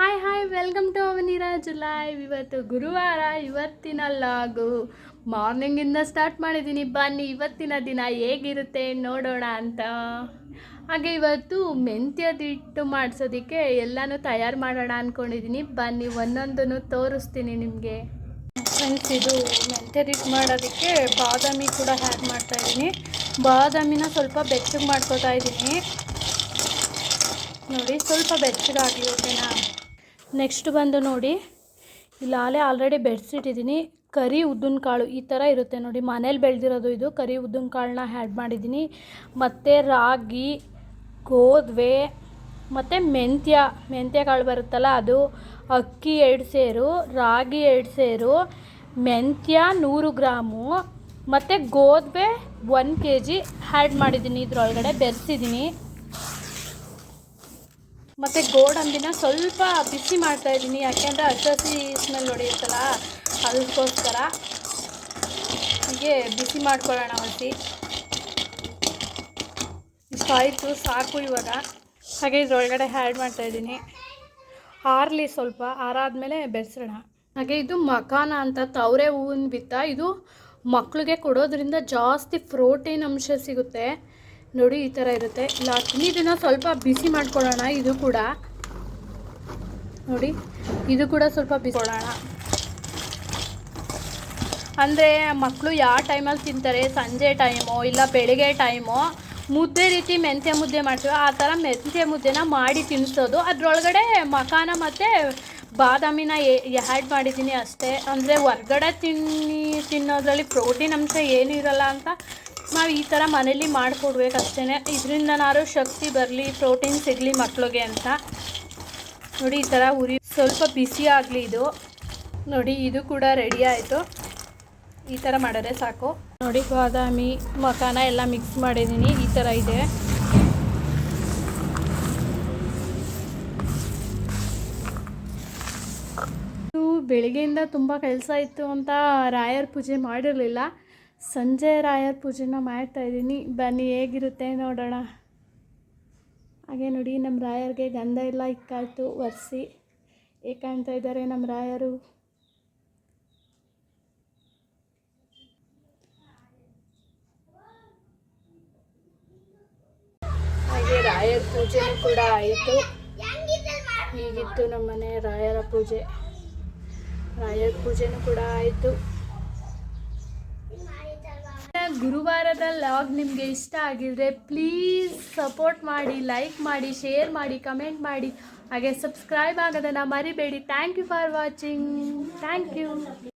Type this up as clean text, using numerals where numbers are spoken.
Hi welcome to Avaniraj live. ಇವತ್ತು ಗುರುವಾರ. ಇವತ್ತಿನ ಲಾಗು ಮಾರ್ನಿಂಗಿಂದ ಸ್ಟಾರ್ಟ್ ಮಾಡಿದ್ದೀನಿ. ಬನ್ನಿ ಇವತ್ತಿನ ದಿನ ಹೇಗಿರುತ್ತೆ ನೋಡೋಣ ಅಂತ. ಹಾಗೆ ಇವತ್ತು ಮೆಂತ್ಯದ ಹಿಟ್ಟು ಮಾಡಿಸೋದಕ್ಕೆ ಎಲ್ಲನೂ ತಯಾರು ಮಾಡೋಣ ಅಂದ್ಕೊಂಡಿದ್ದೀನಿ. ಬನ್ನಿ ಒಂದೊಂದನ್ನು ತೋರಿಸ್ತೀನಿ ನಿಮಗೆ. ಫ್ರೆಂಡ್ಸ್, ಇದು ಮೆಂತ್ಯದ ಹಿಟ್ಟು ಮಾಡೋದಕ್ಕೆ ಬಾದಾಮಿ ಕೂಡ ಆ್ಯಡ್ ಮಾಡ್ತಾಯಿದ್ದೀನಿ. ಬಾದಾಮಿನ ಸ್ವಲ್ಪ ಬೆಚ್ಚಗೆ ಮಾಡ್ಕೋತಾ ಇದ್ದೀನಿ. ನೋಡಿ, ಸ್ವಲ್ಪ ಬೆಚ್ಚಗಾಗಲಿ, ಓಕೆನಾ. ನೆಕ್ಸ್ಟ್ ಬಂದು ನೋಡಿ, ಇಲ್ಲಿ ಆಲ್ರೆಡಿ ಬೆಳೆಸಿಟ್ಟಿದ್ದೀನಿ. ಕರಿ ಉದ್ದಿನ ಕಾಳು ಈ ಥರ ಇರುತ್ತೆ ನೋಡಿ, ಮನೇಲಿ ಬೆಳೆದಿರೋದು ಇದು. ಕರಿ ಉದ್ದಿನ ಕಾಳನ್ನ ಆ್ಯಡ್ ಮಾಡಿದ್ದೀನಿ. ಮತ್ತು ರಾಗಿ, ಗೋಧಿ ಮತ್ತು ಮೆಂತ್ಯ ಕಾಳು ಬರುತ್ತಲ್ಲ ಅದು, ಅಕ್ಕಿ 2 ಸೇರು, ರಾಗಿ 2 ಸೇರು, ಮೆಂತ್ಯ 100 ಗ್ರಾಮು ಮತ್ತು ಗೋಧಿ 1 kg ಆ್ಯಡ್ ಮಾಡಿದ್ದೀನಿ. ಇದರೊಳಗಡೆ ಬೆರೆಸಿದ್ದೀನಿ. ಮತ್ತು ಗೋಡಂಬಿನ ಸ್ವಲ್ಪ ಬಿಸಿ ಮಾಡ್ತಾಯಿದ್ದೀನಿ, ಯಾಕೆಂದರೆ ಹಸಿ ಸ್ಮೆಲ್ ಹೊಡೆಯುತ್ತಲ್ಲ, ಅದಕ್ಕೋಸ್ಕರ. ಹೀಗೆ ಬಿಸಿ ಮಾಡ್ಕೊಳ್ಳೋಣ ಹಸಿ. ಇಷ್ಟು ಆಯಿತು, ಸಾಕು ಇವಾಗ. ಹಾಗೆ ಇದರೊಳಗಡೆ ಆ್ಯಡ್ ಮಾಡ್ತಾಯಿದ್ದೀನಿ. ಆರಲಿ, ಸ್ವಲ್ಪ ಆರಾದಮೇಲೆ ಬೆರೆಸೋಣ. ಹಾಗೆ ಇದು ಮಖಾನ ಅಂತ ತವರೆ ಹೂವಿನ ಬಿತ್ತ. ಇದು ಮಕ್ಕಳಿಗೆ ಕೊಡೋದ್ರಿಂದ ಜಾಸ್ತಿ ಪ್ರೋಟೀನ್ ಅಂಶ ಸಿಗುತ್ತೆ ನೋಡಿ. ಈ ಥರ ಇರುತ್ತೆ. ಇಲ್ಲ ಇದನ್ನು ಸ್ವಲ್ಪ ಬಿಸಿ ಮಾಡ್ಕೊಳ್ಳೋಣ. ಇದು ಕೂಡ ನೋಡಿ, ಇದು ಕೂಡ ಸ್ವಲ್ಪ ಬಿಸಿಕೊಳ್ಳೋಣ. ಅಂದರೆ ಮಕ್ಕಳು ಯಾವ ಟೈಮಲ್ಲಿ ತಿಂತಾರೆ, ಸಂಜೆ ಟೈಮೋ ಇಲ್ಲ ಬೆಳಿಗ್ಗೆ ಟೈಮೋ, ಮುದ್ದೆ ರೀತಿ ಮೆಂತ್ಯ ಮುದ್ದೆ ಮಾಡ್ತೀವಿ, ಆ ಥರ ಮೆಂತ್ಯ ಮುದ್ದೆನ ಮಾಡಿ ತಿನ್ನಿಸೋದು. ಅದರೊಳಗಡೆ ಮಖಾನ ಮತ್ತು ಬಾದಾಮಿನ ಆ್ಯಡ್ ಮಾಡಿದ್ದೀನಿ ಅಷ್ಟೇ. ಅಂದರೆ ಹೊರ್ಗಡೆ ತಿನ್ನೋದ್ರಲ್ಲಿ ಪ್ರೋಟೀನ್ ಅಂಶ ಏನೂ ಇರೋಲ್ಲ ಅಂತ ನಾವು ಈ ಥರ ಮನೇಲಿ ಮಾಡಿಕೊಡ್ಬೇಕಷ್ಟೇ. ಇದರಿಂದನಾರು ಶಕ್ತಿ ಬರಲಿ, ಪ್ರೋಟೀನ್ ಸಿಗಲಿ ಮಕ್ಕಳಿಗೆ ಅಂತ ನೋಡಿ. ಈ ಥರ ಸ್ವಲ್ಪ ಬಿಸಿ ಆಗಲಿ ಇದು. ನೋಡಿ, ಇದು ಕೂಡ ರೆಡಿ ಆಯಿತು. ಈ ಥರ ಮಾಡಿದ್ರೆ ಸಾಕು ನೋಡಿ. ಬಾದಾಮಿ ಮಖಾನ ಎಲ್ಲ ಮಿಕ್ಸ್ ಮಾಡಿದ್ದೀನಿ. ಈ ಥರ ಇದೆ. ಬೆಳಿಗ್ಗೆಯಿಂದ ತುಂಬ ಕೆಲಸ ಇತ್ತು ಅಂತ ರಾಯರ ಪೂಜೆ ಮಾಡಿರಲಿಲ್ಲ. ಸಂಜೆ ರಾಯರ ಪೂಜೆನ ಮಾಡ್ತಾಯಿದ್ದೀನಿ. ಬನ್ನಿ ಹೇಗಿರುತ್ತೆ ನೋಡೋಣ. ಹಾಗೆ ನೋಡಿ, ನಮ್ಮ ರಾಯರಿಗೆ ಗಂಧ ಎಲ್ಲ ಇಕ್ಕಾಯ್ತು ಒರೆಸಿ. ಹೇಗೆ ಕಾಣ್ತಾ ಇದ್ದಾರೆ ನಮ್ಮ ರಾಯರು. ಹಾಗೆ ರಾಯರ ಪೂಜೆನೂ ಕೂಡ ಆಯಿತು. ಹೀಗಿತ್ತು ನಮ್ಮನೆ ರಾಯರ ಪೂಜೆ. ರಾಯರ ಪೂಜೆನೂ ಕೂಡ ಆಯಿತು. ಗುರುವಾರದ ಲಾಗ್ ನಿಮಗೆ ಇಷ್ಟ ಆಗಿದ್ರೆ ಪ್ಲೀಸ್ ಸಪೋರ್ಟ್ ಮಾಡಿ, ಲೈಕ್ ಮಾಡಿ, ಶೇರ್ ಮಾಡಿ, ಕಮೆಂಟ್ ಮಾಡಿ. ಹಾಗೆ ಸಬ್ಸ್ಕ್ರೈಬ್ ಆಗೋದನ್ನು ಮರಿಬೇಡಿ. Thank you for watching. Thank you.